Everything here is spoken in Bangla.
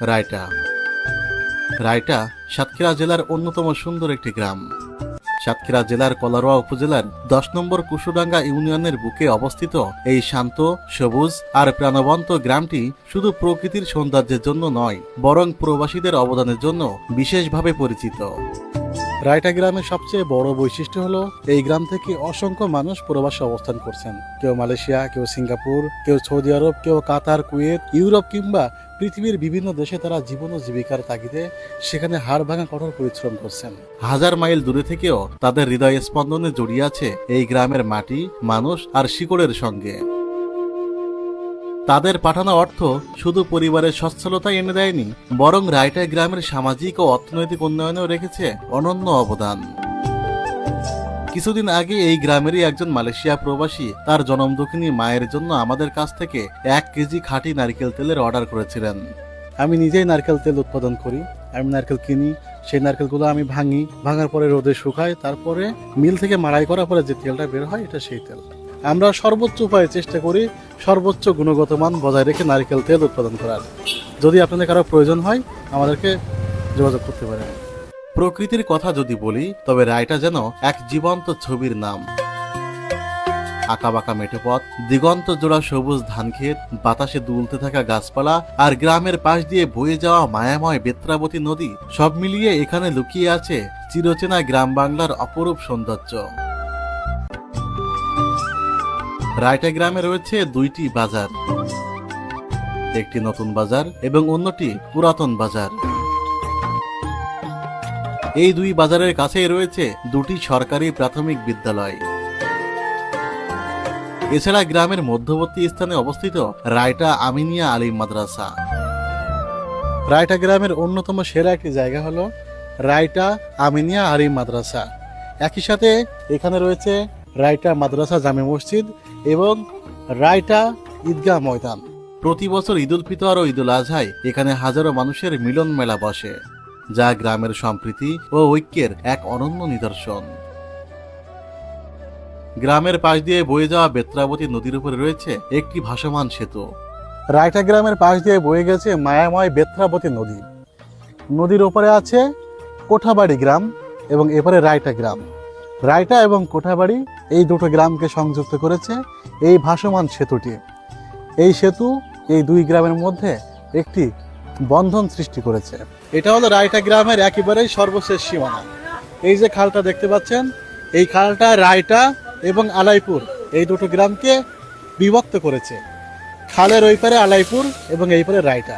রায়টা। রায়টা সাতক্ষীরা জেলার অন্যতম সুন্দর একটি গ্রাম। সাতক্ষীরা জেলার কলারোয়া উপজেলার 10 নম্বর কুশুডাঙ্গা ইউনিয়নের বুকে অবস্থিত এই শান্ত, সবুজ আর প্রাণবন্ত গ্রামটি শুধু প্রকৃতির সৌন্দর্যের জন্য নয়, বরং প্রবাসীদের অবদানের জন্য বিশেষভাবে পরিচিত। রায়টা গ্রামের সবচেয়ে বড় বৈশিষ্ট্য হলো এই গ্রাম থেকে অসংখ্য মানুষ প্রবাসে অবস্থান করছেন। কেউ মালয়েশিয়া, কেউ সিঙ্গাপুর, কেউ সৌদি আরব, কেউ কাতার, কুয়েত, ইউরোপ কিংবা পৃথিবীর বিভিন্ন দেশে তারা জীবন ও জীবিকার তাগিদে সেখানে হাড় ভাঙা কঠোর পরিশ্রম করছেন। হাজার মাইল দূরে থেকেও তাদের হৃদয় স্পন্দনে জড়িয়ে আছে এই গ্রামের মাটি, মানুষ আর শিকড়ের সঙ্গে। তাদের পাঠানো অর্থ শুধু পরিবারের সচ্ছলতা এনে দেয়নি, বরং রায়টা গ্রামের সামাজিক ও অর্থনৈতিক উন্নয়নেও রেখেছে অনন্য অবদান। কিছুদিন আগে এই গ্রামেরই একজন মালয়েশিয়া প্রবাসী তার জনমদুঃখিনী মায়ের জন্য আমাদের কাছ থেকে 1 কেজি খাঁটি নারকেল তেলের অর্ডার করেছিলেন। আমি নিজেই নারকেল তেল উৎপাদন করি। আমি নারকেল কিনি, সেই নারকেলগুলো আমি ভাঙার পরে রোদে শুকাই, তারপরে মিল থেকে মাড়াই করার পরে যে তেলটা বের হয় এটা সেই তেল। আমরা সর্বোচ্চ উপায়ে চেষ্টা করি সর্বোচ্চ গুণগত মান বজায় রেখে নারকেল তেল উৎপাদন করার। যদি আপনাদের কারো প্রয়োজন হয় আমাদেরকে যোগাযোগ করতে পারেন। প্রকৃতির কথা যদি বলি তবে রায়টা যেন এক জীবন্ত ছবির নাম। আঁকাবাঁকা মেঠো পথ, দিগন্ত জোড়া সবুজ ধানক্ষেত, বাতাসে দুলতে থাকা গাছপালা আর গ্রামের পাশ দিয়ে বয়ে যাওয়া মায়াময় বেত্রাবতী নদী, সব মিলিয়ে এখানে লুকিয়ে আছে চিরচেনা গ্রাম বাংলার অপরূপ সৌন্দর্য। রায়টা গ্রামে রয়েছে 2টি বাজার, একটি নতুন বাজার এবং অন্যটি পুরাতন বাজার। এই 2 বাজারের কাছেই রয়েছে 2টি সরকারি প্রাথমিক বিদ্যালয়। এছাড়া গ্রামের মধ্যবর্তী স্থানে অবস্থিত রায়টা আমিনিয়া আলিম মাদ্রাসা। রায়টা গ্রামের অন্যতম সেরা একটি জায়গা হলো রায়টা আমিনিয়া আলিম মাদ্রাসা। একই সাথে এখানে রয়েছে রায়টা মাদ্রাসা জামে মসজিদ এবং রায়টা ঈদগাহ ময়দান। প্রতি বছর ঈদুল ফিতর ও ঈদুল আজহায় এখানে হাজারো মানুষের মিলন মেলা বসে, যা গ্রামের সম্প্রীতি ও ঐক্যের এক অনন্য নিদর্শন। গ্রামের পাশ দিয়ে বয়ে যাওয়া বেত্রাবতী নদীর উপরে রয়েছে একটি ভাসমান সেতু। রায়টা গ্রামের পাশ দিয়ে বয়ে গেছে মায়াময় বেত্রাবতী নদী। নদীর ওপরে আছে কোঠাবাড়ি গ্রাম এবং এপারে রায়টা গ্রাম। রায়টা এবং কোঠাবাড়ি এই দুটো গ্রামকে সংযুক্ত করেছে এই ভাসমান সেতুটি। এই সেতু এই 2 গ্রামের মধ্যে একটি বন্ধন সৃষ্টি করেছে। এটা হলো রায়টা গ্রামের একেবারেই সর্বশেষ সীমানা। এই যে খালটা দেখতে পাচ্ছেন, এই খালটা রায়টা এবং আলাইপুর এই দুটো গ্রামকে বিভক্ত করেছে। খালের ওই পারে আলাইপুর এবং এই পারে রায়টা।